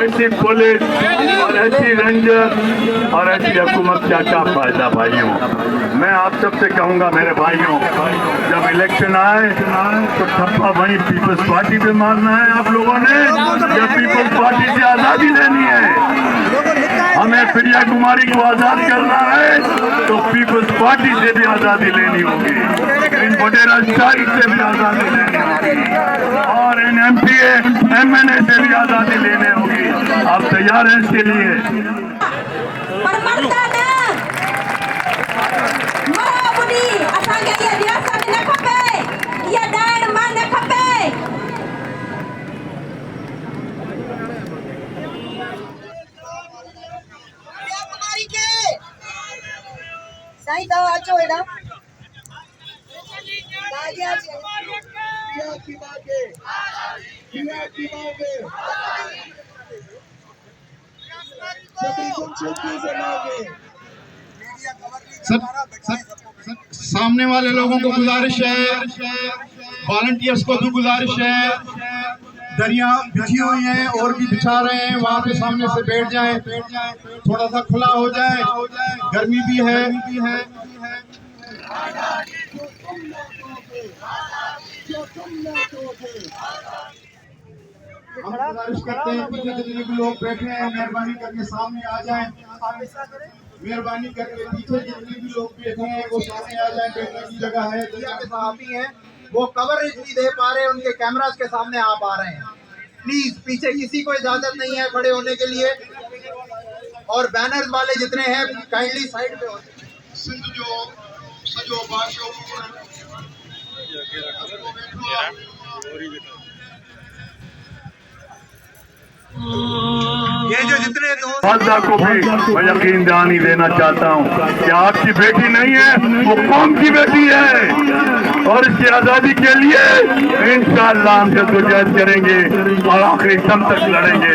ऐसी पुलिस और ऐसी रेंजर और ऐसी हुकूमत का क्या फायदा भाइयों। मैं आप सबसे कहूंगा मेरे भाइयों, जब इलेक्शन आए तो ठप्पा वहीं पीपल्स पार्टी पे मारना है आप लोगों ने। जब पीपल्स पार्टी से आजादी लेनी है, हमें प्रिया कुमारी को आजाद करना है, तो पीपल्स पार्टी से भी आजादी लेनी होगी, इन वडेरा स्टाइल से भी आजादी लेनी होगी और इन MPA MNA से भी आजादी लेनी होगी। आप तैयार हैं इसके लिए? साईं दवा अचो हेॾा सामने वाले लोगों को गुजारिश है, वॉलंटियर्स को भी गुजारिश है, दरिया बिछी हुई हैं और भी बिछा रहे हैं, वहाँ पे सामने से बैठ जाएं, थोड़ा सा खुला हो जाए, गर्मी भी है। हम गुजारिश करते हैं पीछे जितने भी लोग बैठे हैं मेहरबानी करके सामने आ जाएं, मेहरबानी करके पीछे जितने भी लोग बैठे हैं वो सामने आ जाएं, बैठने की जगह है। दरिया के साहबी हैं, वो कवरेज नहीं दे पा रहे, उनके कैमरास के सामने आ पा रहे हैं। प्लीज पीछे किसी को इजाजत नहीं है खड़े होने के लिए, और बैनर्स वाले जितने हैं काइंडली साइड पे हो। सिंध जो सजो बाशो ये जो जितने फालदा को भी मैं यकीन दहानी देना चाहता हूँ कि आपकी बेटी नहीं है, वो कौम की बेटी है और इसकी आजादी के लिए इंशाअल्लाह हम जद्दोजहद करेंगे और आखिरी दम तक लड़ेंगे।